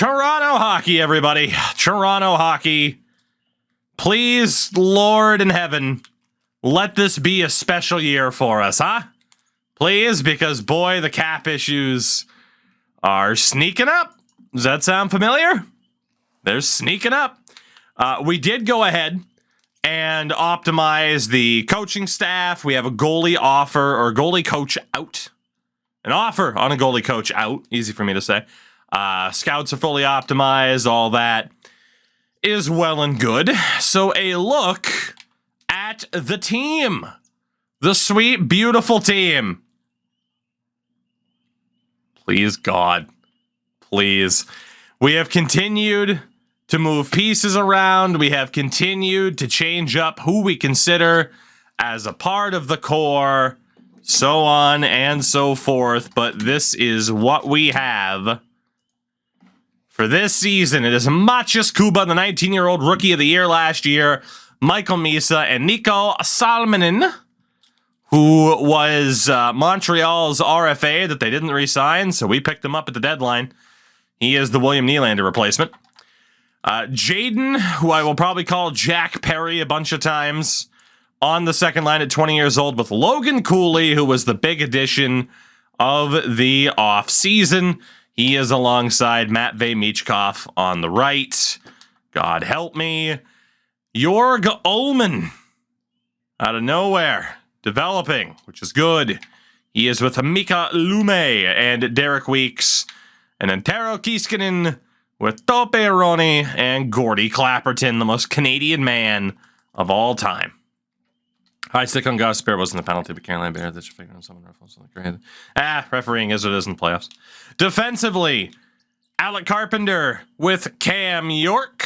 Toronto hockey, everybody. Toronto hockey. Please, Lord in heaven, let this be a special year for us, huh? Please, because boy, the cap issues are sneaking up. Does that sound familiar? They're sneaking up. We did go ahead and optimize the coaching staff. We have a goalie offer or goalie coach out. An offer on a goalie coach out. Easy for me to say. Scouts are fully optimized. All that is well and good. So a look at the team. The sweet, beautiful team. Please, God. Please. We have continued to move pieces around. We have continued to change up who we consider as a part of the core, so on and so forth. But this is what we have for this season. It is Maciej Kuba, the 19-year-old rookie of the year last year, Michael Misa, and Nico Salminen, who was Montreal's RFA that they didn't re-sign, so we picked him up at the deadline. He is the William Nylander replacement. Jaden, who I will probably call Jack Perry a bunch of times, on the second line at 20 years old with Logan Cooley, who was the big addition of the offseason. He is alongside Matvei Michkov on the right. God help me. Jorg Ullman, out of nowhere, developing, which is good. He is with Mika Lume and Derek Weeks, and Antero Kiskinen with Tope Aroni and Gordy Clapperton, the most Canadian man of all time. High stick on Gosper wasn't a penalty, but Caroline Bear, that should figure out someone reference. Refereeing is what it is in the playoffs. Defensively, Alec Carpenter with Cam York.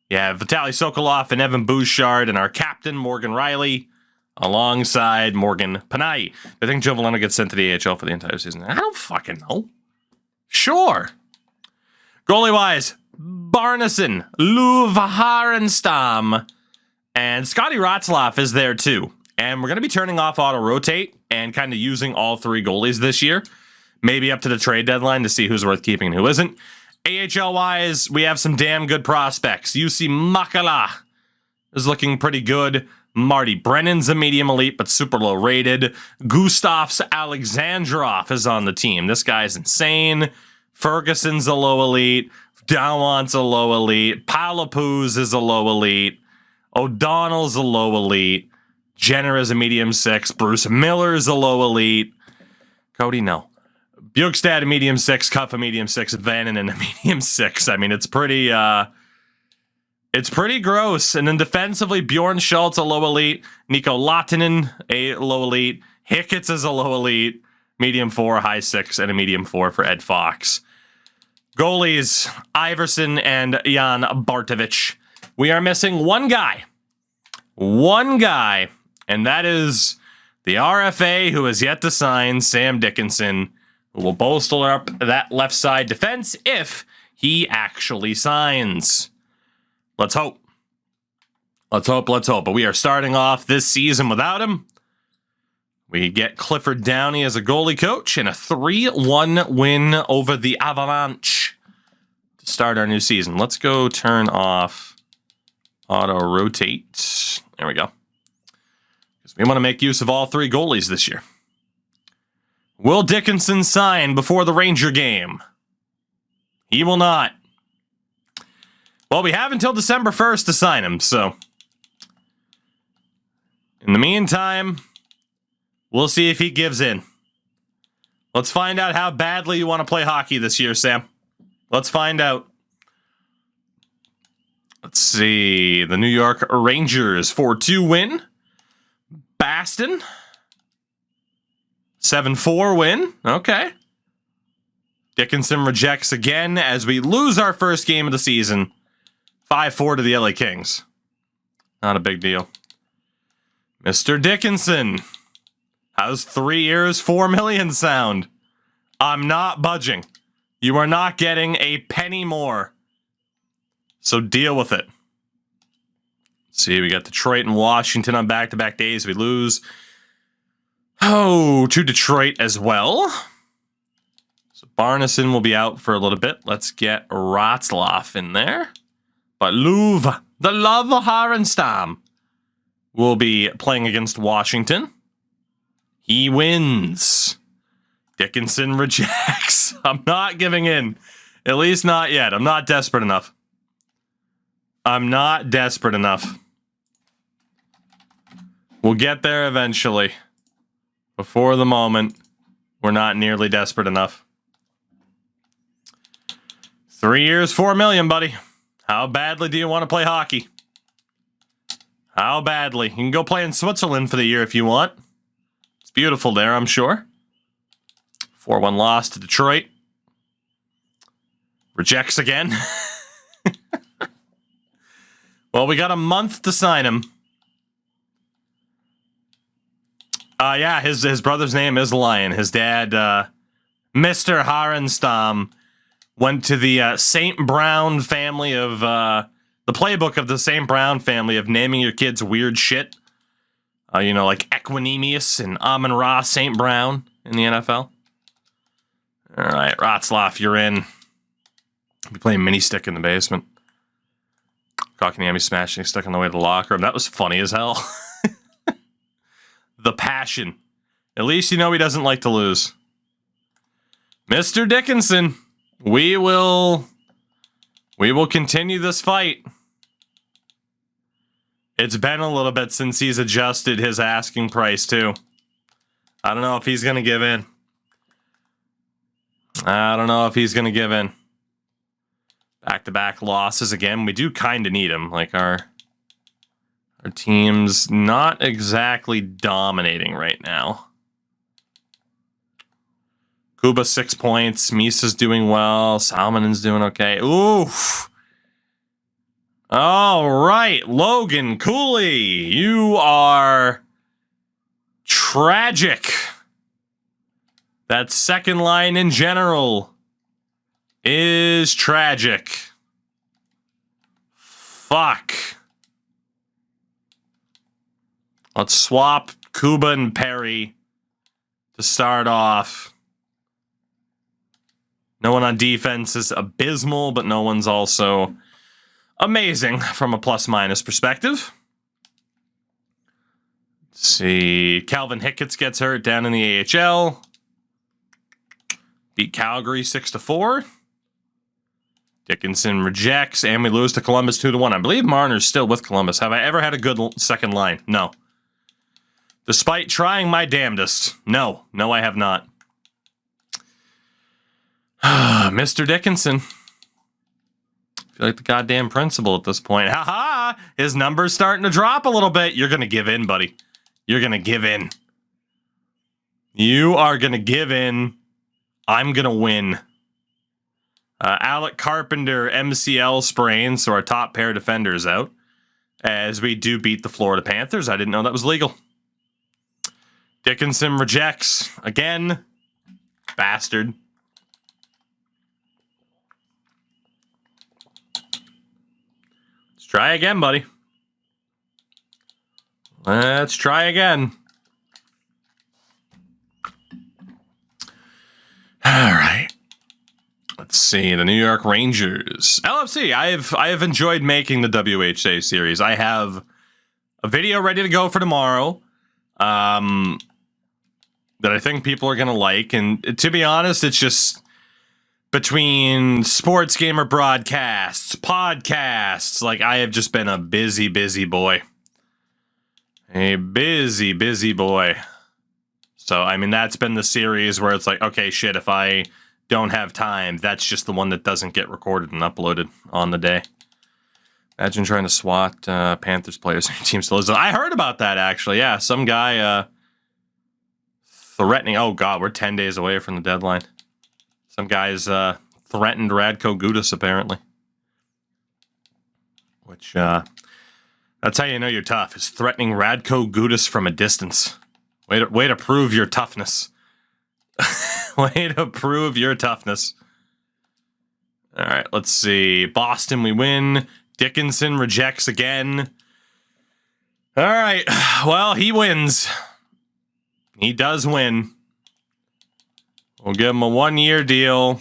Yeah, Vitaly Sokolov and Evan Bouchard, and our captain, Morgan Riley, alongside Morgan Panay. I think Joe Valeno gets sent to the AHL for the entire season. I don't fucking know. Sure. Goalie-wise, Barneson, Lou Harenstam, and Scotty Ratzlaff is there too. And we're going to be turning off auto-rotate and kind of using all three goalies this year. Maybe up to the trade deadline to see who's worth keeping and who isn't. AHL-wise, we have some damn good prospects. UC Makala is looking pretty good. Marty Brennan's a medium elite, but super low rated. Gustavs Alexandrov is on the team. This guy's insane. Ferguson's a low elite. Dowant's a low elite. Palapuz is a low elite. O'Donnell's a low elite. Jenner is a medium 6. Bruce Miller's a low elite. Cody, no. Bjugstad a medium 6. Cuff a medium 6. Vannon a medium 6. I mean, it's pretty gross. And then defensively, Bjorn Schultz a low elite. Nico Lahtinen a low elite. Hicketts is a low elite. Medium 4, high 6, and a medium 4 for Ed Fox. Goalies, Iverson and Jan Bartovich. We are missing one guy. One guy, and that is the RFA who has yet to sign, Sam Dickinson, who will bolster up that left side defense if he actually signs. Let's hope. Let's hope, let's hope. But we are starting off this season without him. We get Clifford Downey as a goalie coach and a 3-1 win over the Avalanche to start our new season. Let's go turn off auto-rotate. There we go. Because we want to make use of all three goalies this year. Will Dickinson sign before the Ranger game? He will not. Well, we have until December 1st to sign him, so in the meantime, we'll see if he gives in. Let's find out how badly you want to play hockey this year, Sam. Let's find out. Let's see. The New York Rangers 4-2 win. Baston 7-4 win. Okay. Dickinson rejects again as we lose our first game of the season. 5-4 to the LA Kings. Not a big deal. Mr. Dickinson. How's 3 years, $4 million sound? I'm not budging. You are not getting a penny more. So deal with it. Let's see, we got Detroit and Washington on back-to-back days. We lose to Detroit as well. So Barneson will be out for a little bit. Let's get Ratzlaff in there. But Louvre, the Love Harenstam, will be playing against Washington. He wins. Dickinson rejects. I'm not giving in. At least not yet. I'm not desperate enough. I'm not desperate enough. We'll get there eventually. Before the moment, we're not nearly desperate enough. 3 years, $4 million, buddy. How badly do you want to play hockey? How badly? You can go play in Switzerland for the year if you want. It's beautiful there, I'm sure. 4-1 loss to Detroit. Rejects again. Well, we got a month to sign him. Yeah, his brother's name is Lion. His dad, Mr. Harenstam, went to the St. Brown family of, the playbook of the St. Brown family of naming your kids weird shit. You know, like Equinemius and Amon-Ra St. Brown in the NFL. All right, Ratzlaff, you're in. Be playing mini stick in the basement. Kotkaniemi smashing stick on the way to the locker room. That was funny as hell. The passion. At least you know he doesn't like to lose. Mr. Dickinson, we will continue this fight. It's been a little bit since he's adjusted his asking price, too. I don't know if he's going to give in. I don't know if he's going to give in. Back-to-back losses again. We do kind of need him. Like, our team's not exactly dominating right now. Kuba 6 points. Misa's doing well. Salmonen's doing okay. Oof. All right, Logan Cooley, you are tragic. That second line in general is tragic. Fuck. Let's swap Kuba and Perry to start off. No one on defense is abysmal, but no one's also amazing from a plus-minus perspective. Let's see. Calvin Hicketts gets hurt down in the AHL. Beat Calgary 6-4. Dickinson rejects, and we lose to Columbus 2-1. I believe Marner's still with Columbus. Have I ever had a good second line? No. Despite trying my damnedest. No. No, I have not. Mr. Dickinson. I feel like the goddamn principal at this point. Ha-ha! His number's starting to drop a little bit. You're going to give in, buddy. You're going to give in. You are going to give in. I'm going to win. Alec Carpenter, MCL sprain, so our top pair defenders out. As we do beat the Florida Panthers. I didn't know that was legal. Dickinson rejects. Again. Bastard. Let's try again, buddy. Let's try again. All right. Let's see. The New York Rangers. LFC. I have enjoyed making the WHA series. I have a video ready to go for tomorrow. That I think people are going to like. And to be honest, it's just between Sports Gamer broadcasts, podcasts. Like, I have just been a busy, busy boy. A busy, busy boy. So, I mean, that's been the series where it's like, okay, shit, if I don't have time, that's just the one that doesn't get recorded and uploaded on the day. Imagine trying to SWAT Panthers players on your team still is. I heard about that, actually. Yeah, some guy threatening. Oh, God, we're 10 days away from the deadline. Some guys threatened Radko Gudas, apparently. Which, that's how you know you're tough, is threatening Radko Gudas from a distance. Way to prove your toughness. Way to prove your toughness. All right, let's see. Boston, we win. Dickinson rejects again. All right, well, he wins. He does win. We'll give him a 1-year deal.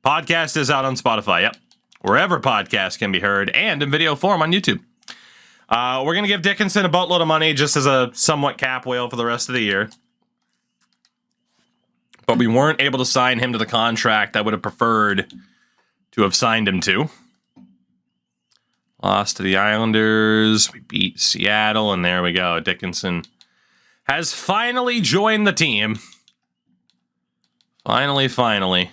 Podcast is out on Spotify. Yep. Wherever podcasts can be heard and in video form on YouTube. We're going to give Dickinson a boatload of money just as a somewhat cap whale for the rest of the year. But we weren't able to sign him to the contract I would have preferred to have signed him to. Lost to the Islanders. We beat Seattle, and there we go. Dickinson has finally joined the team. Finally.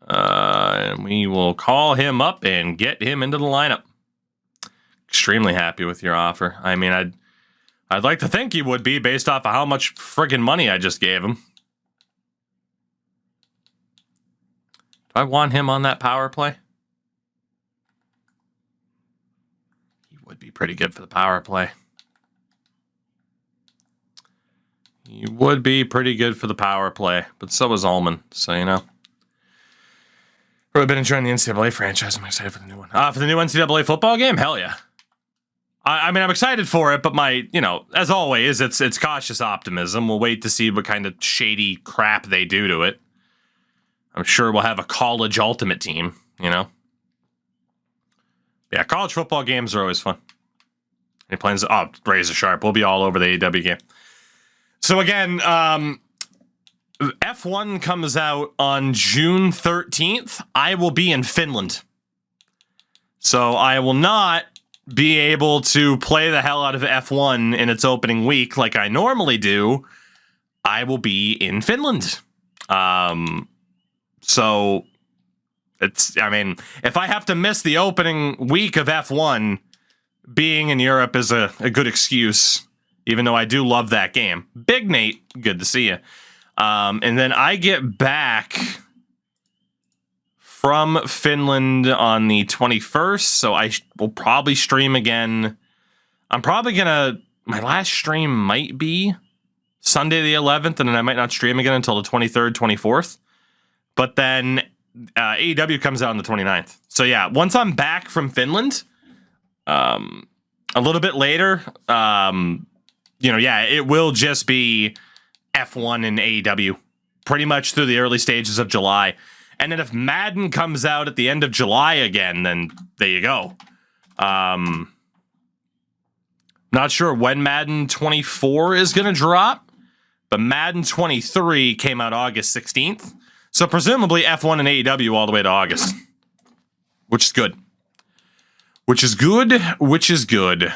And we will call him up and get him into the lineup. Extremely happy with your offer. I mean, I'd like to think he would be based off of how much friggin' money I just gave him. Do I want him on that power play? He would be pretty good for the power play. He would be pretty good for the power play, but so is Ullman, so you know. Really been enjoying the NCAA franchise. I'm excited for the new one. For the new NCAA football game? Hell yeah. I mean, I'm excited for it, but as always, it's cautious optimism. We'll wait to see what kind of shady crap they do to it. I'm sure we'll have a college ultimate team, you know? Yeah, college football games are always fun. Any plans? Oh, razor sharp. We'll be all over the AEW game. So again, F1 comes out on June 13th. I will be in Finland. So I will not be able to play the hell out of F1 in its opening week like I normally do. I will be in Finland. So if I have to miss the opening week of F1, being in Europe is a good excuse, even though I do love that game. Big Nate, good to see you. And then I get back from Finland on the 21st, so I will probably stream again. My last stream might be Sunday the 11th, and then I might not stream again until the 23rd, 24th. But then AEW comes out on the 29th. So yeah, once I'm back from Finland, a little bit later, it will just be F1 and AEW pretty much through the early stages of July. And then if Madden comes out at the end of July again, then there you go. Not sure when Madden 24 is going to drop, but Madden 23 came out August 16th. So presumably F1 and AEW all the way to August, which is good. Which is good.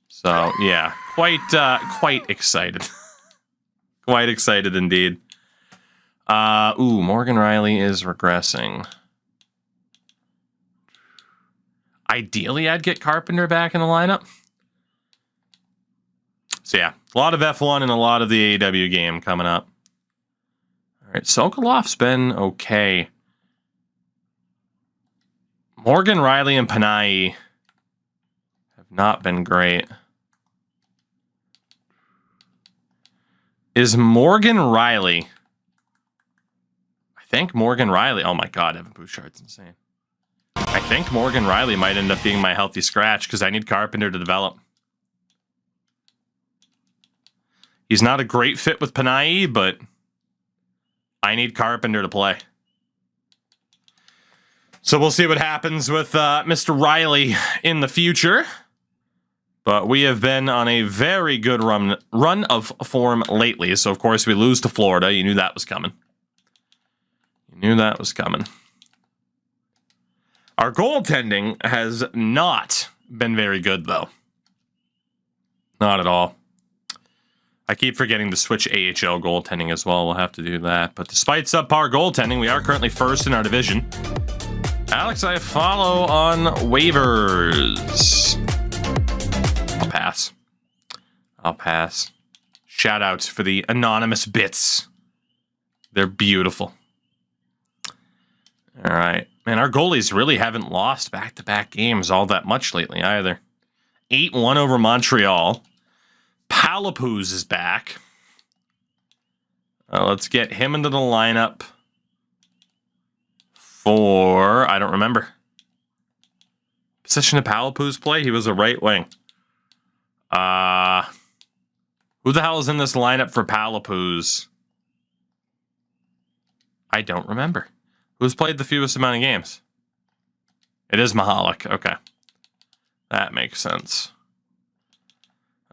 So yeah, quite excited. Quite excited indeed. Morgan Riley is regressing. Ideally, I'd get Carpenter back in the lineup. So yeah, a lot of F1 and a lot of the AEW game coming up. All right, Sokolov's been okay. Morgan Riley and Panay have not been great. Is Morgan Riley... I think Morgan Riley... Oh my god, Evan Bouchard's insane. I think Morgan Riley might end up being my healthy scratch because I need Carpenter to develop. He's not a great fit with Panay, but I need Carpenter to play. So we'll see what happens with Mr. Riley in the future. But we have been on a very good run of form lately. So, of course, we lose to Florida. You knew that was coming. Our goaltending has not been very good, though. Not at all. I keep forgetting to switch AHL goaltending as well. We'll have to do that. But despite subpar goaltending, we are currently first in our division. Alex, I follow on waivers. I'll pass. Shout outs for the anonymous bits. They're beautiful. All right. Man, our goalies really haven't lost back-to-back games all that much lately either. 8-1 over Montreal. Palapuz is back. Let's get him into the lineup for... I don't remember. Position of Palapuz play? He was a right wing. Who the hell is in this lineup for Palapuz? I don't remember. Who's played the fewest amount of games? It is Mahalik. Okay. That makes sense.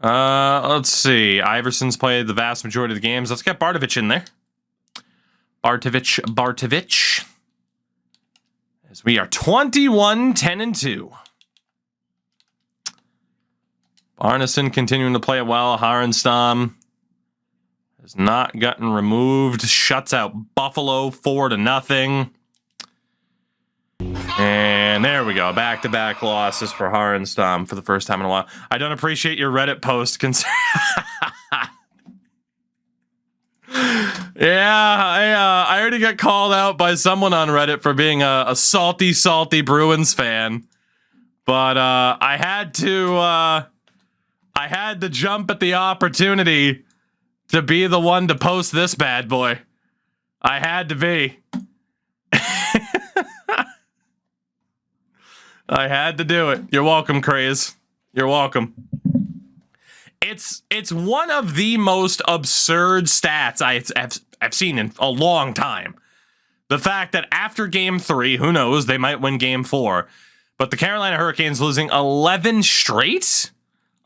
Let's see. Iverson's played the vast majority of the games. Let's get Bartovich in there. Bartovich. As we are 21-10-2. Arneson continuing to play it well. Harenstam has not gotten removed. Shuts out Buffalo 4-0. And there we go. Back-to-back losses for Harenstam for the first time in a while. I don't appreciate your Reddit post. Yeah, I already got called out by someone on Reddit for being a salty Bruins fan. But I had to jump at the opportunity to be the one to post this bad boy. I had to be. I had to do it. You're welcome, Craze. You're welcome. It's one of the most absurd stats I've seen in a long time. The fact that after Game 3, who knows, they might win Game 4, but the Carolina Hurricanes losing 11 straight?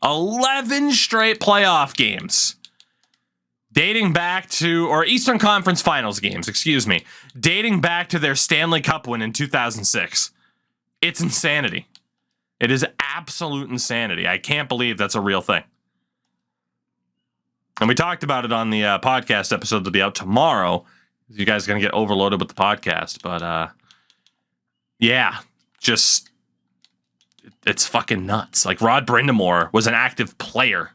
11 straight playoff games. Dating back to, or Eastern Conference Finals games, excuse me. Dating back to their Stanley Cup win in 2006. It's insanity. It is absolute insanity. I can't believe that's a real thing. And we talked about it on the podcast episode that'll be out tomorrow. You guys are going to get overloaded with the podcast. But, yeah, just, it's fucking nuts. Like, Rod Brindamore was an active player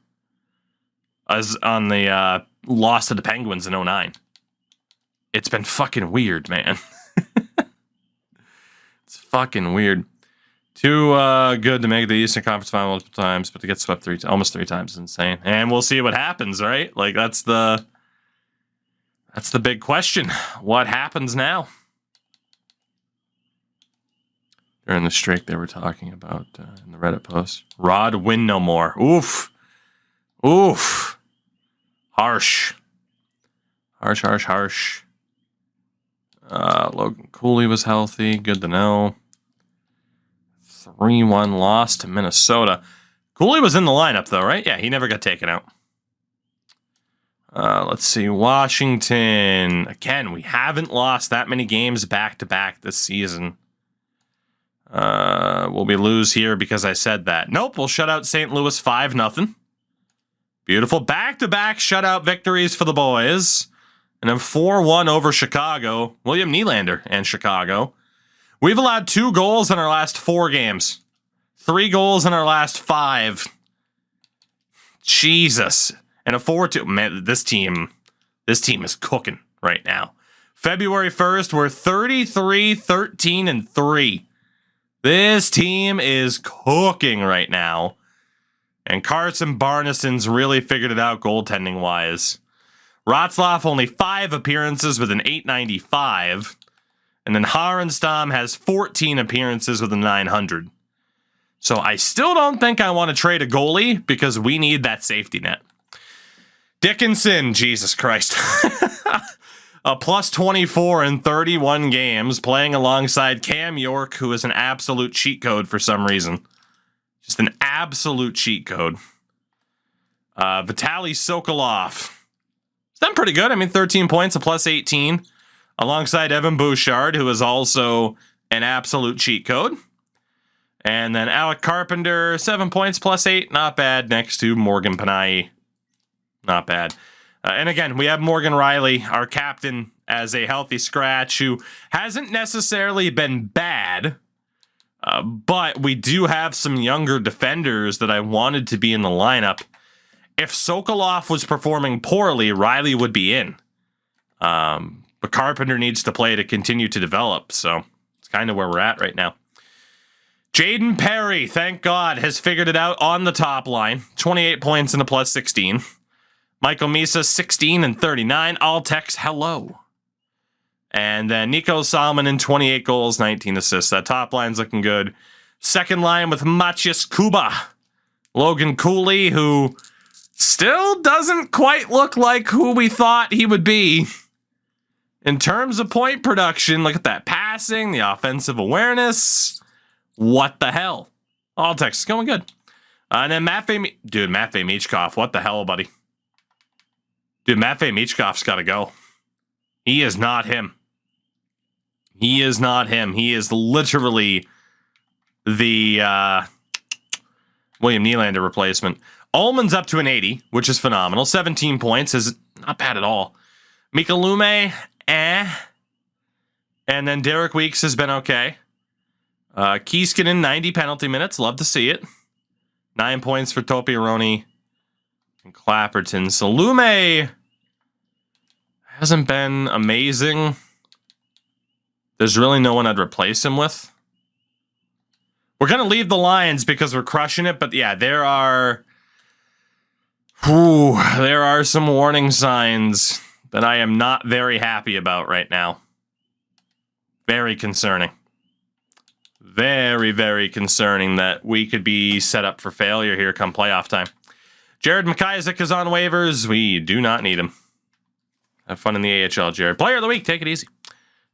as on the loss to the Penguins in 2009. It's been fucking weird, man. It's fucking weird. Too good to make the Eastern Conference Final multiple times, but to get swept almost three times is insane. And we'll see what happens, right? Like, that's the big question. What happens now? During the streak they were talking about in the Reddit post. Rod win no more. Oof. Harsh. Logan Cooley was healthy. Good to know. 3-1 loss to Minnesota. Cooley was in the lineup, though, right? Yeah, he never got taken out. Let's see. Washington. Again, we haven't lost that many games back-to-back this season. Will we lose here because I said that? Nope, we'll shut out St. Louis 5-0. Beautiful. Back-to-back shutout victories for the boys. And then 4-1 over Chicago. William Nylander and Chicago. We've allowed 2 goals in our last 4 games. 3 goals in our last 5. Jesus. And a 4-2. Man, this team is cooking right now. February 1st, we're 33-13-3. This team is cooking right now. And Carson Barneson's really figured it out goaltending-wise. Rotzlaff only 5 appearances with an .895. And then Harenstam has 14 appearances with a .900. So I still don't think I want to trade a goalie because we need that safety net. Dickinson, Jesus Christ. A plus 24 in 31 games, playing alongside Cam York, who is an absolute cheat code for some reason. Just an absolute cheat code. Vitaly Sokolov. It's done pretty good. I mean, 13 points, a plus 18. Alongside Evan Bouchard, who is also an absolute cheat code. And then Alec Carpenter, 7 points, plus 8. Not bad. Next to Morgan Panayi. Not bad. And again, we have Morgan Riley, our captain, as a healthy scratch, who hasn't necessarily been bad. But we do have some younger defenders that I wanted to be in the lineup. If Sokolov was performing poorly, Riley would be in. But Carpenter needs to play to continue to develop, so it's kind of where we're at right now. Jaden Perry, thank God, has figured it out on the top line. 28 points and a plus 16. Michael Misa, 16 and 39. All text, hello. And then Nico Salmon, 28 goals, 19 assists. That top line's looking good. Second line with Macias Kuba. Logan Cooley, who still doesn't quite look like who we thought he would be. In terms of point production, look at that passing, the offensive awareness. What the hell? All Texas going good. And then Matvey Michkov, what the hell, buddy? Dude, Matvey Michkov's got to go. He is not him. He is not him. He is literally the William Nylander replacement. Ullman's up to an 80, which is phenomenal. 17 points is not bad at all. Mikalume, And then Derek Weeks has been okay. Kiiskinen, 90 penalty minutes. Love to see it. 9 points for Topi Roni and Clapperton. So Lume hasn't been amazing. There's really no one I'd replace him with. We're going to leave the Lions because we're crushing it. But yeah, there are some warning signs that I am not very happy about right now. Very concerning. Very, very concerning that we could be set up for failure here come playoff time. Jared McIsaac is on waivers. We do not need him. Have fun in the AHL, Jared. Player of the week, take it easy.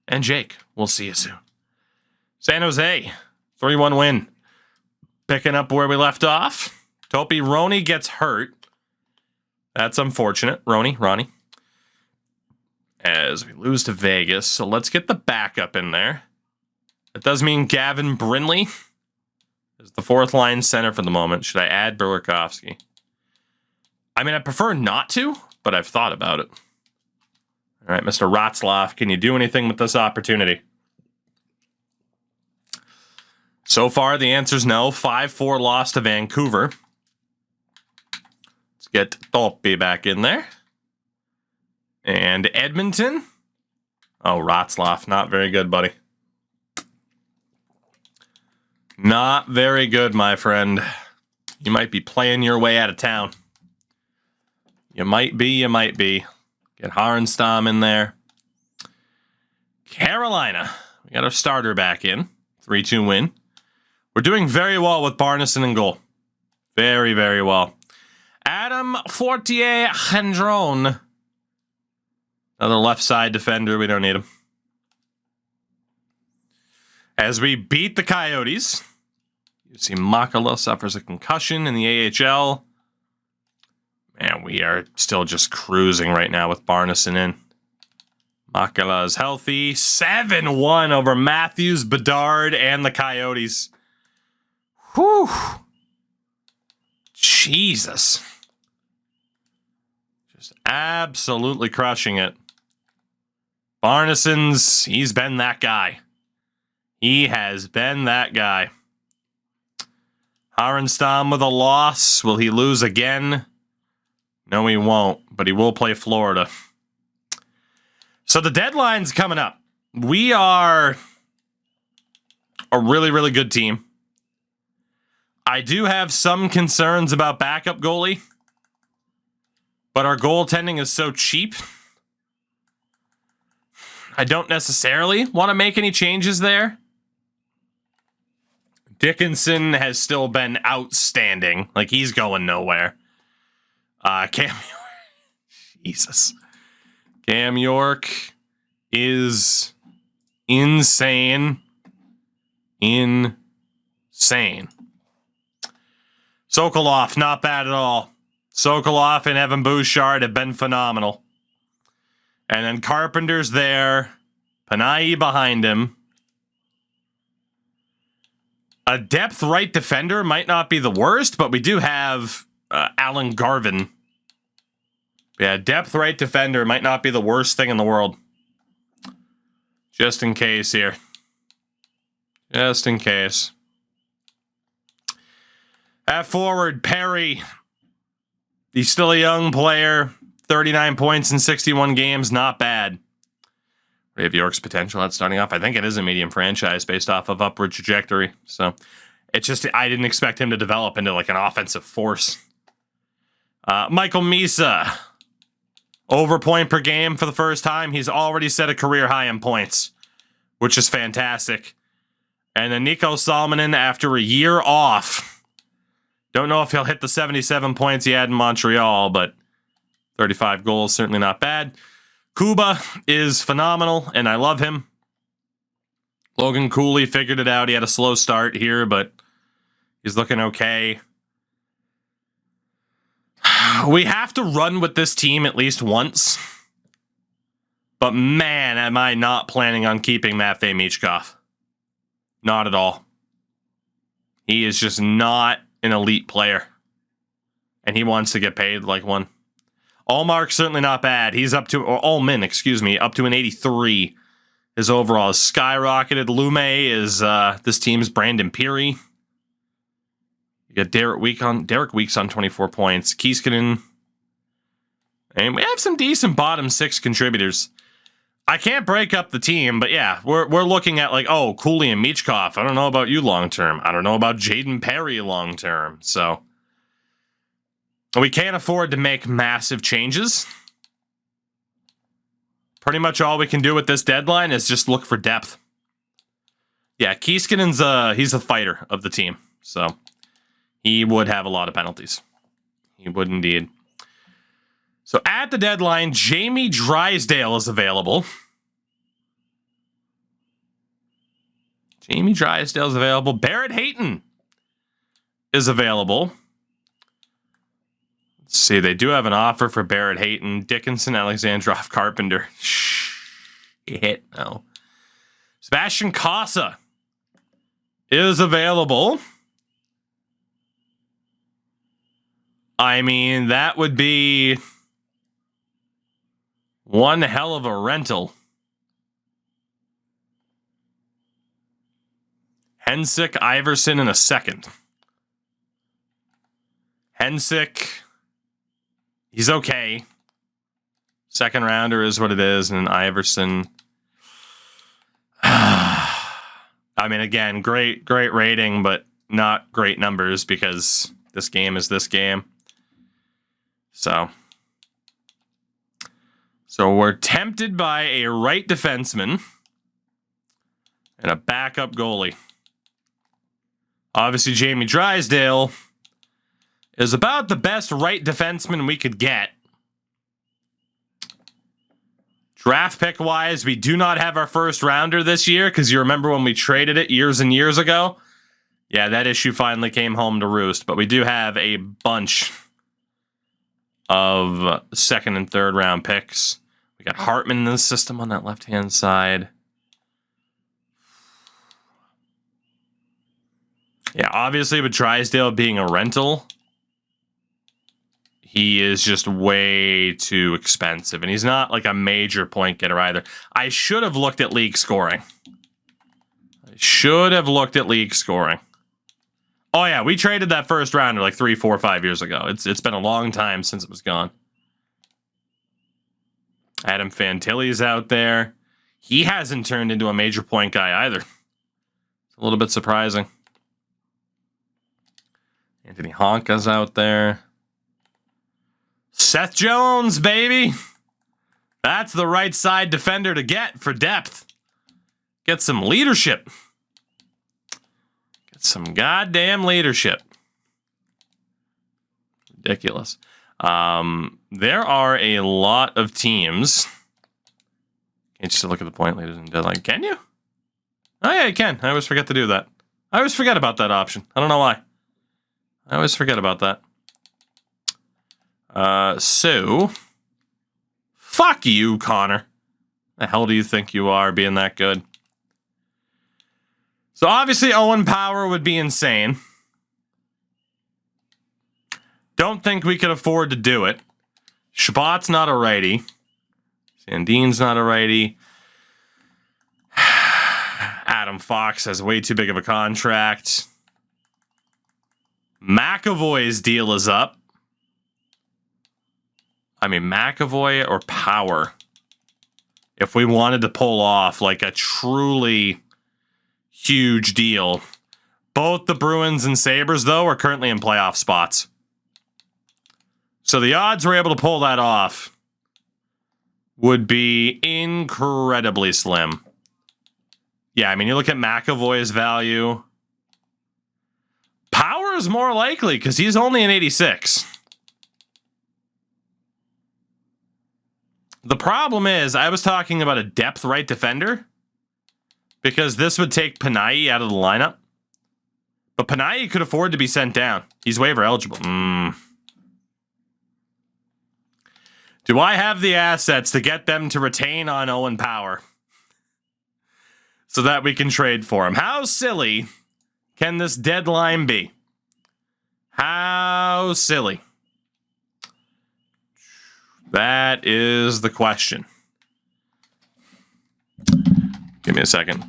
And Jake, we'll see you soon. San Jose, 3-1 win. Picking up where we left off. Topi Roni gets hurt. That's unfortunate. Ronnie. As we lose to Vegas. So let's get the backup in there. That does mean Gavin Brindley is the fourth line center for the moment. Should I add Burakovsky? I mean, I prefer not to, but I've thought about it. All right, Mr. Ratzlaff, can you do anything with this opportunity? So far, the answer's no. 5-4 loss to Vancouver. Let's get Topi back in there. And Edmonton. Oh, Ratzlaff, not very good, buddy. Not very good, my friend. You might be playing your way out of town. You might be. Get Harenstam in there. Carolina. We got our starter back in. 3-2 win. We're doing very well with Barneson in goal. Very, very well. Adam Fortier-Gendron. Another left side defender. We don't need him. As we beat the Coyotes. You see Makala suffers a concussion in the AHL. Man, we are still just cruising right now with Barneson in. Makala is healthy. 7-1 over Matthews, Bedard, and the Coyotes. Whew. Jesus. Just absolutely crushing it. He's been that guy. He has been that guy. Harenstam with a loss. Will he lose again? No, he won't, but he will play Florida. So the deadline's coming up. We are a really, really good team. I do have some concerns about backup goalie, but our goaltending is so cheap. I don't necessarily want to make any changes there. Dickinson has still been outstanding. Like, he's going nowhere. Cam York. Jesus. Cam York is insane. Insane. Sokolov, not bad at all. Sokolov and Evan Bouchard have been phenomenal. And then Carpenter's there. Panayi behind him. A depth right defender might not be the worst, but we do have Alan Garvin. Yeah, depth right defender might not be the worst thing in the world. Just in case here. Just in case. At forward, Perry. He's still a young player. 39 points in 61 games. Not bad. We have York's potential at starting off. I think it is a medium franchise based off of upward trajectory. So it's just, I didn't expect him to develop into like an offensive force. Michael Misa. Over point per game for the first time. He's already set a career high in points, which is fantastic. And then Nico Salminen after a year off. Don't know if he'll hit the 77 points he had in Montreal, but 35 goals, certainly not bad. Kuba is phenomenal, and I love him. Logan Cooley figured it out. He had a slow start here, but he's looking okay. We have to run with this team at least once. But man, am I not planning on keeping Matvei Michkov. Not at all. He is just not an elite player. And he wants to get paid like one. Allmark's certainly not bad. He's up to, or Allman, excuse me, up to an 83. His overall is skyrocketed. Lume is this team's Brandon Peary. You got Derek Weeks on 24 points. Kieskinen. And we have some decent bottom six contributors. I can't break up the team, but yeah, we're looking at like, oh, Cooley and Michkov. I don't know about you long term. I don't know about Jaden Perry long term. So we can't afford to make massive changes. Pretty much all we can do with this deadline is just look for depth. Yeah, Kieskinen's he's a fighter of the team, so he would have a lot of penalties. He would indeed. So at the deadline, Jamie Drysdale is available. Jamie Drysdale is available. Barrett Hayton is available. Let's see, they do have an offer for Barrett Hayton. Dickinson, Alexandrov, Carpenter. Shit, no. Sebastian Casa is available. I mean, that would be one hell of a rental. Hensick, Iverson in a second. Hensick, he's okay. Second rounder is what it is, and Iverson. I mean, again, great rating, but not great numbers because this game is this game. So we're tempted by a right defenseman and a backup goalie. Obviously, Jamie Drysdale is about the best right defenseman we could get. Draft pick wise, we do not have our first rounder this year because you remember when we traded it years and years ago? Yeah, that issue finally came home to roost, but we do have a bunch of second and third round picks. We got Hartman in the system on that left-hand side. Yeah, obviously with Drysdale being a rental, he is just way too expensive. And he's not like a major point getter either. I should have looked at league scoring. Oh yeah, we traded that first rounder like 3, 4, 5 years ago. It's been a long time since it was gone. Adam Fantilli's out there. He hasn't turned into a major point guy either. It's a little bit surprising. Anthony Honka's out there. Seth Jones, baby. That's the right side defender to get for depth. Get some leadership. Get some goddamn leadership. Ridiculous. There are a lot of teams. Can't you still look at the point leaders and deadline? Can you? Oh yeah, you can. I always forget to do that. I always forget about that option. I don't know why. I always forget about that. So, fuck you, Connor. The hell do you think you are being that good? So obviously Owen Power would be insane. Don't think we could afford to do it. Shabbat's not a righty. Sandin's not a righty. Adam Fox has way too big of a contract. McAvoy's deal is up. I mean, McAvoy or Power. If we wanted to pull off like a truly huge deal. Both the Bruins and Sabres, though, are currently in playoff spots. So the odds we're able to pull that off would be incredibly slim. Yeah, I mean, you look at McAvoy's value. Power is more likely because he's only an 86. The problem is, I was talking about a depth right defender because this would take Panay out of the lineup. But Panay could afford to be sent down. He's waiver eligible. Do I have the assets to get them to retain on Owen Power so that we can trade for him? How silly can this deadline be? How silly? That is the question. Give me a second.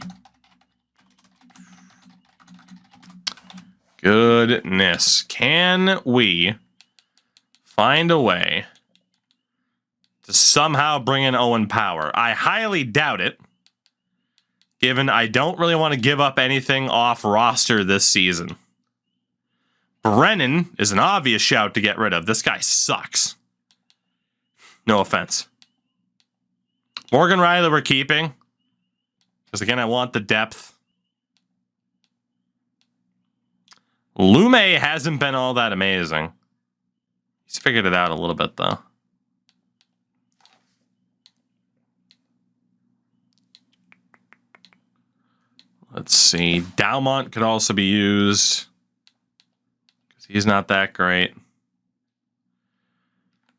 Goodness. Can we find a way to somehow bring in Owen Power? I highly doubt it, given I don't really want to give up anything off roster this season. Brennan is an obvious shout to get rid of. This guy sucks. No offense. Morgan Riley we're keeping. Because again, I want the depth. Lume hasn't been all that amazing. He's figured it out a little bit, though. Let's see. Dalmont could also be used. Because he's not that great.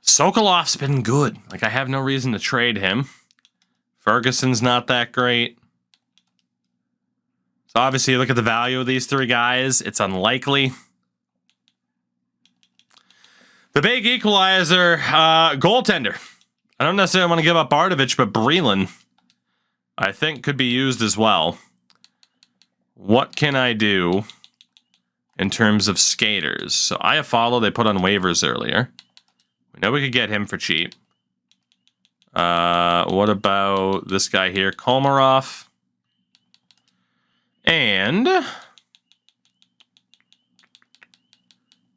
Sokolov's been good. Like, I have no reason to trade him. Ferguson's not that great. So obviously, you look at the value of these three guys. It's unlikely. The big equalizer, goaltender. I don't necessarily want to give up Bardovich, but Breland, I think, could be used as well. What can I do in terms of skaters? So Iafallo, they put on waivers earlier. We know we could get him for cheap. What about this guy here, Komarov? And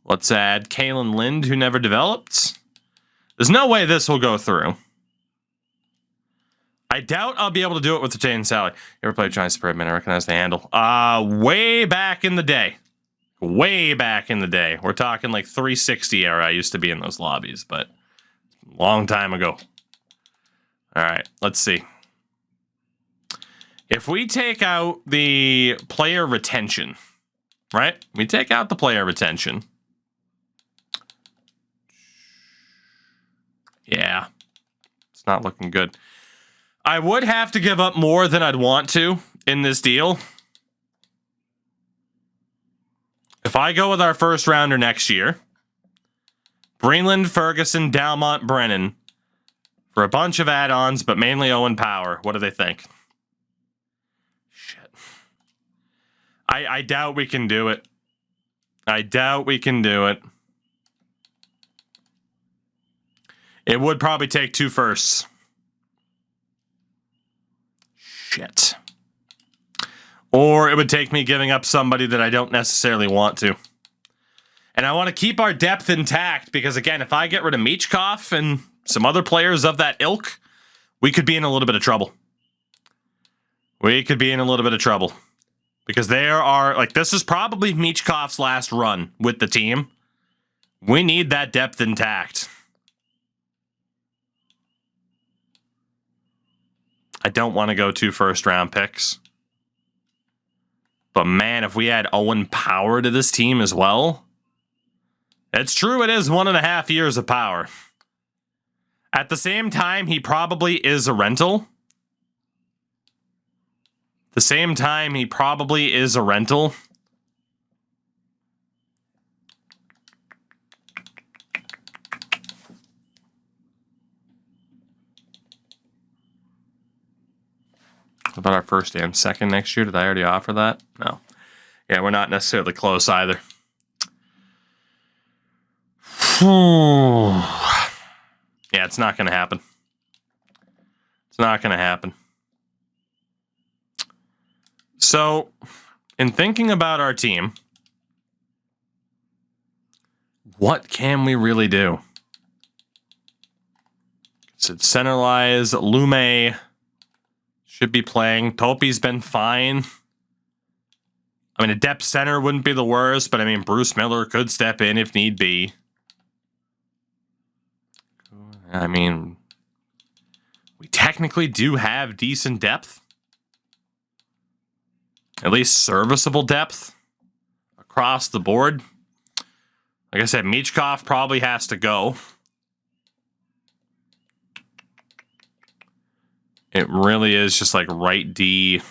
let's add Kalen Lind, who never developed. There's no way this will go through. I doubt I'll be able to do it with retained salary. You ever played Giant Spreadman? I recognize the handle. Way back in the day. Way back in the day. We're talking like 360 era. I used to be in those lobbies, but long time ago. All right, let's see. If we take out the player retention, right? We take out the player retention. Yeah, it's not looking good. I would have to give up more than I'd want to in this deal. If I go with our first rounder next year, Breland, Ferguson, Dalmont, Brennan, for a bunch of add-ons, but mainly Owen Power, what do they think? Shit. I doubt we can do it. I doubt we can do it. It would probably take 2 firsts. Shit. Or it would take me giving up somebody that I don't necessarily want to. And I want to keep our depth intact because, again, if I get rid of Michkov and some other players of that ilk, we could be in a little bit of trouble. We could be in a little bit of trouble. Because there are, like, this is probably Michkov's last run with the team. We need that depth intact. I don't want to go 2 first-round picks. But, man, if we add Owen Power to this team as well, it's true it is 1.5 years of power. At the same time, he probably is a rental. The same time, he probably is a rental. What about our first and second next year? Did I already offer that? No. Yeah, we're not necessarily close either. Yeah, it's not going to happen. It's not going to happen. So, in thinking about our team, what can we really do? So it's centralized. Lume should be playing. Topi's been fine. I mean, a depth center wouldn't be the worst, but I mean, Bruce Miller could step in if need be. I mean, we technically do have decent depth. At least serviceable depth across the board. Like I said, Michkov probably has to go. It really is just like right D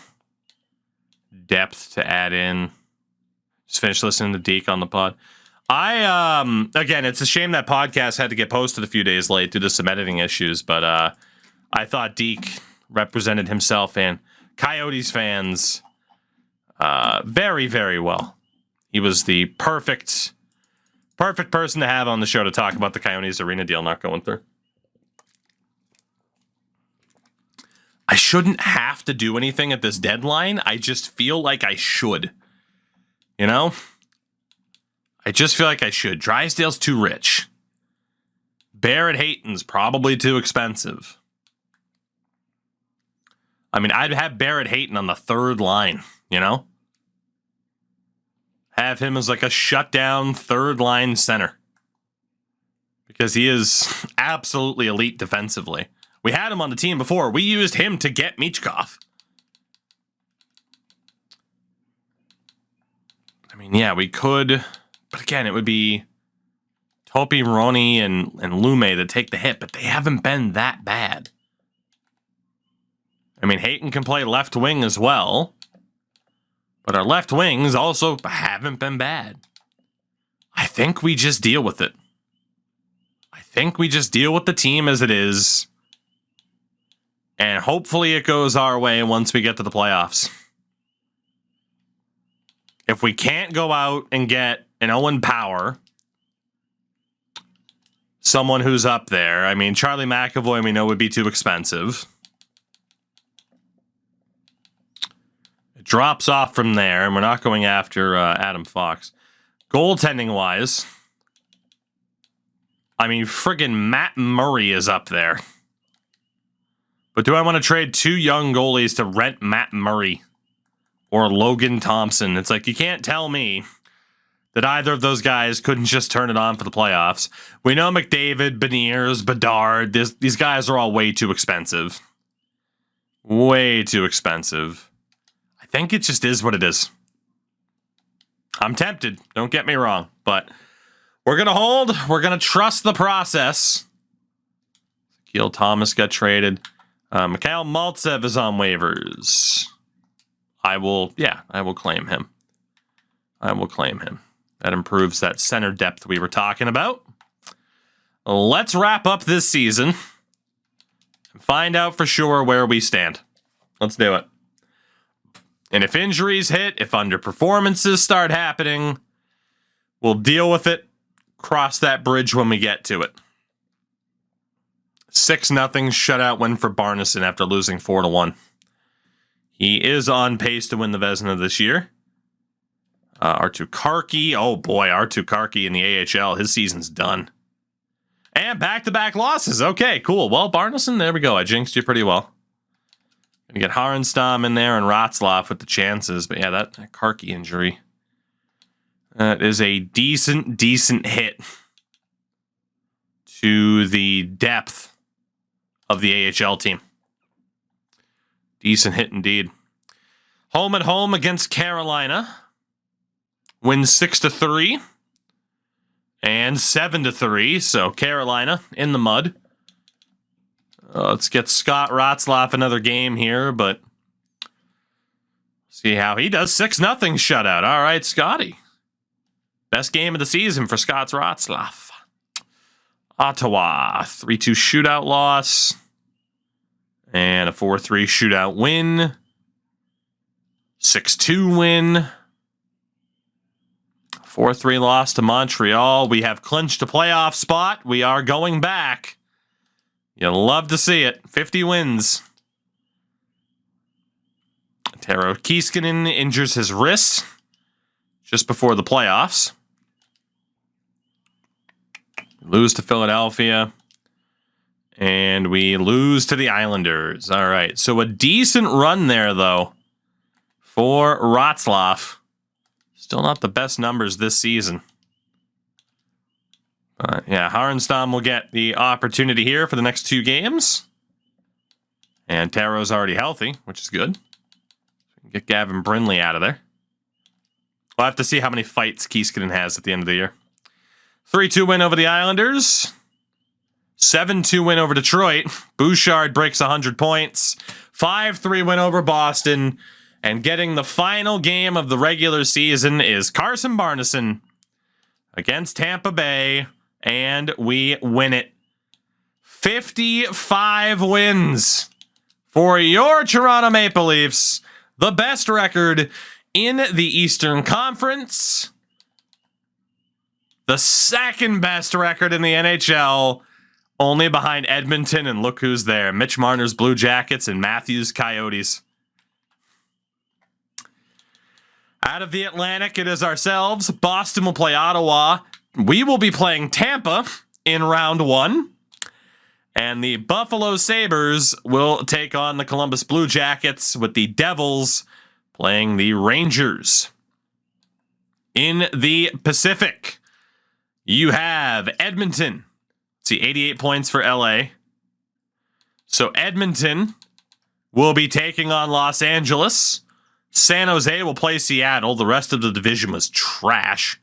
depth to add in. Just finished listening to Deke on the pod. Again, it's a shame that podcast had to get posted a few days late due to some editing issues, but I thought Deke represented himself and Coyotes fans very, very well. He was the perfect person to have on the show to talk about the Coyotes arena deal not going through. I shouldn't have to do anything at this deadline. I just feel like I should. You know? I just feel like I should. Drysdale's too rich. Barrett Hayton's probably too expensive. I mean, I'd have Barrett Hayton on the third line, you know? Have him as like a shutdown third line center. Because he is absolutely elite defensively. We had him on the team before. We used him to get Michkov. I mean, yeah, we could. But again, it would be Topi, Roney, and Lume that take the hit. But they haven't been that bad. I mean, Hayton can play left wing as well. But our left wings also haven't been bad. I think we just deal with it. I think we just deal with the team as it is. And hopefully it goes our way once we get to the playoffs. If we can't go out and get an Owen Power, someone who's up there, I mean, Charlie McAvoy we know would be too expensive. It drops off from there, and we're not going after Adam Fox. Goaltending-wise, I mean, friggin' Matt Murray is up there. But do I want to trade two young goalies to rent Matt Murray or Logan Thompson? It's like, you can't tell me that either of those guys couldn't just turn it on for the playoffs. We know McDavid, Beniers, Bedard, these guys are all way too expensive. Way too expensive. I think it just is what it is. I'm tempted, don't get me wrong, but we're going to hold. We're going to trust the process. Keel Thomas got traded. Mikhail Maltsev is on waivers. I will claim him. I will claim him. That improves that center depth we were talking about. Let's wrap up this season and find out for sure where we stand. Let's do it. And if injuries hit, if underperformances start happening, we'll deal with it. Cross that bridge when we get to it. 6-0 shutout win for Barneson after losing 4-1. He is on pace to win the Vezina this year. Arttu Karki, oh boy, Arttu Karki in the AHL, his season's done. And back-to-back losses. Okay, cool. Well, Barneson, there we go. I jinxed you pretty well. Gonna get Harenstam in there and Ratzlaff with the chances. But yeah, that Karki injury. That is a decent hit to the depth of the AHL team. Decent hit indeed. Home and home against Carolina. Wins 6-3 and 7-3. So Carolina in the mud. Let's get Scott Ratzlaff another game here, but see how he does. 6-0 shutout. All right, Scotty. Best game of the season for Scott Ratzlaff. Ottawa, 3-2 shootout loss. And a 4-3 shootout win. 6-2 win. 4-3 loss to Montreal. We have clinched a playoff spot. We are going back. You'll love to see it. 50 wins. Taro Kiiskanen injures his wrist just before the playoffs. Lose to Philadelphia. And we lose to the Islanders. All right. So a decent run there, though, for Ratzlaff. Still not the best numbers this season. Yeah, Harenstam will get the opportunity here for the next two games. And Taro's already healthy, which is good. Get Gavin Brindley out of there. We'll have to see how many fights Kieskinen has at the end of the year. 3-2 win over the Islanders. 7-2 win over Detroit. Bouchard breaks 100 points. 5-3 win over Boston. And getting the final game of the regular season is Carson Barneson against Tampa Bay. And we win it. 55 wins for your Toronto Maple Leafs. The best record in the Eastern Conference. The second best record in the NHL. Only behind Edmonton, and look who's there. Mitch Marner's Blue Jackets and Matthews Coyotes. Out of the Atlantic, it is ourselves. Boston will play Ottawa. We will be playing Tampa in round 1. And the Buffalo Sabres will take on the Columbus Blue Jackets, with the Devils playing the Rangers. In the Pacific, you have Edmonton. See, 88 points for LA. So Edmonton will be taking on Los Angeles. San Jose will play Seattle. The rest of the division was trash.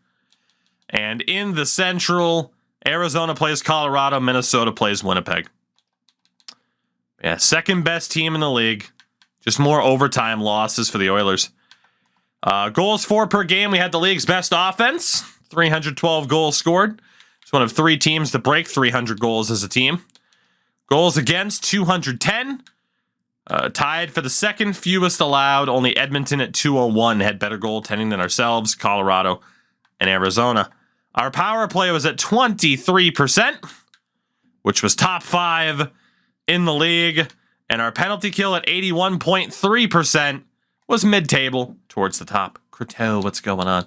And in the Central, Arizona plays Colorado. Minnesota plays Winnipeg. Yeah, second best team in the league. Just more overtime losses for the Oilers. Goals for per game. We had the league's best offense. 312 goals scored. It's one of 3 teams to break 300 goals as a team. Goals against, 210. Tied for the second fewest allowed. Only Edmonton at 201 had better goaltending than ourselves, Colorado, and Arizona. Our power play was at 23%, which was top 5 in the league. And our penalty kill at 81.3% was mid-table towards the top. Croteau, what's going on?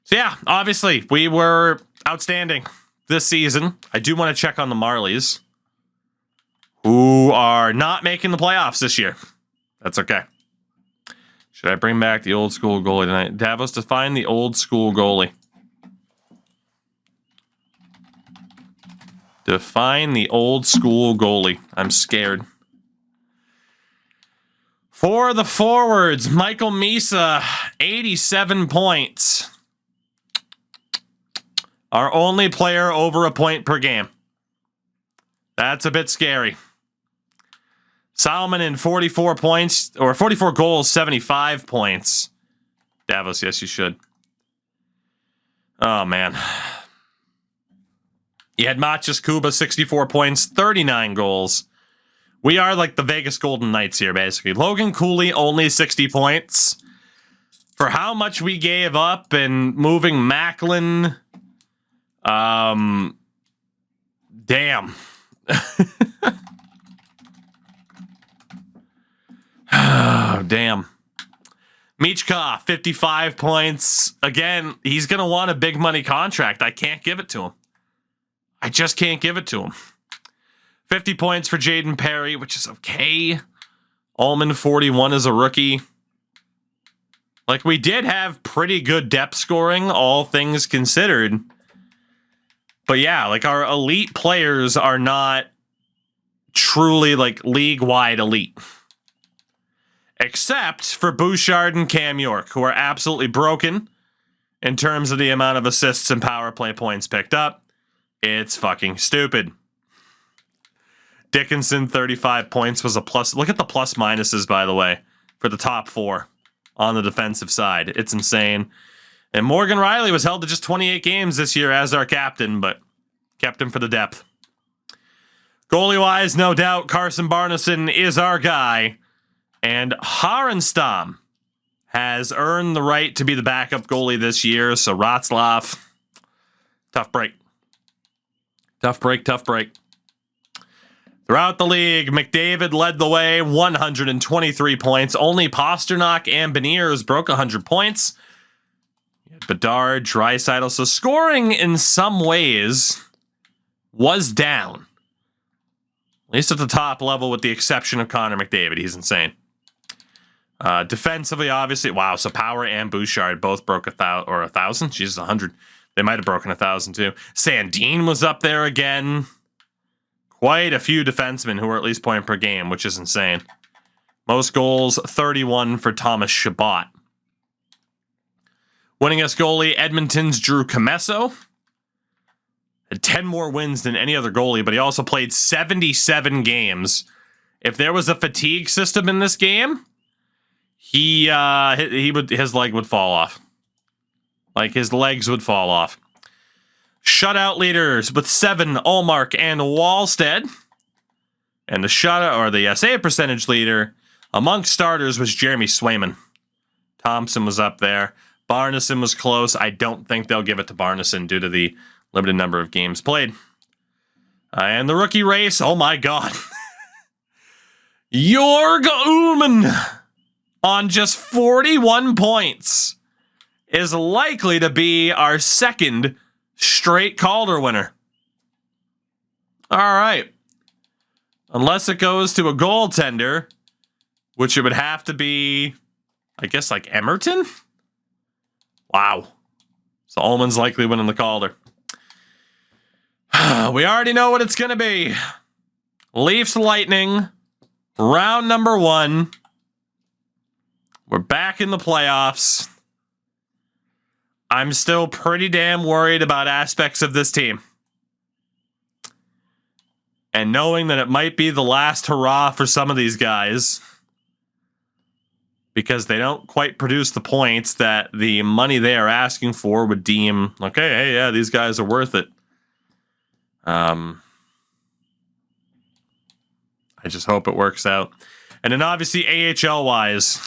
So yeah, obviously, we were outstanding this season. I do want to check on the Marlies, who are not making the playoffs this year. That's okay. Should I bring back the old school goalie tonight? Davos, define the old school goalie. Define the old school goalie. I'm scared. For the forwards, Michael Misa, 87 points. Our only player over a point per game. That's a bit scary. Salmon in 44 points, or 44 goals, 75 points. Davos, yes, you should. Oh, man. You had Machis Kuba, 64 points, 39 goals. We are like the Vegas Golden Knights here, basically. Logan Cooley, only 60 points. For how much we gave up and moving Macklin... damn. Oh, damn. Michkov, 55 points. Again, he's going to want a big money contract. I can't give it to him. I just can't give it to him. 50 points for Jaden Perry, which is okay. Ullman, 41 as a rookie. Like, we did have pretty good depth scoring, all things considered. But yeah, like, our elite players are not truly, like, league-wide elite. Except for Bouchard and Cam York, who are absolutely broken in terms of the amount of assists and power play points picked up. It's fucking stupid. Dickinson, 35 points was a plus. Look at the plus minuses, by the way, for the top 4 on the defensive side. It's insane. And Morgan Riley was held to just 28 games this year as our captain, but kept him for the depth. Goalie-wise, no doubt, Carson Barneson is our guy. And Harenstam has earned the right to be the backup goalie this year. So Ratzlaff, tough break. Tough break, tough break. Throughout the league, McDavid led the way, 123 points. Only Pasternak and Beniers broke 100 points. Bedard, Draisaitl. So scoring in some ways was down. At least at the top level, with the exception of Connor McDavid. He's insane. Defensively, obviously, wow. So Power and Bouchard both broke 1,000. Jesus, 100. They might have broken 1,000 too. Sandin was up there again. quite a few defensemen who are at least point per game, which is insane. Most goals, 31 for Thomas Chabot. Winningest goalie, Edmonton's Drew Commesso. Had 10 more wins than any other goalie, but he also played 77 games. If there was a fatigue system in this game, his leg would fall off. Like, his legs would fall off. Shutout leaders with 7, Ullmark and Wallstead. And the shutout, or the save percentage leader amongst starters was Jeremy Swayman. Thompson was up there. Barneson was close. I don't think they'll give it to Barneson due to the limited number of games played. And the rookie race, oh my god. Jorg Ullman on just 41 points is likely to be our second straight Calder winner. All right. Unless it goes to a goaltender, which it would have to be, I guess, like Emerton? Wow. So Ullman's likely winning the Calder. We already know what it's going to be. Leafs Lightning, round number 1. We're back in the playoffs. I'm still pretty damn worried about aspects of this team. And knowing that it might be the last hurrah for some of these guys, because they don't quite produce the points that the money they are asking for would deem, okay, hey, yeah, these guys are worth it. I just hope it works out. And then obviously AHL-wise,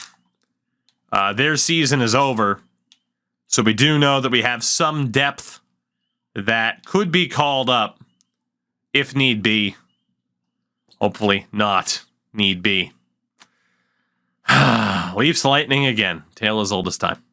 their season is over. So we do know that we have some depth that could be called up if need be. Hopefully not need be. Leafs Lightning again. Tale as old as time.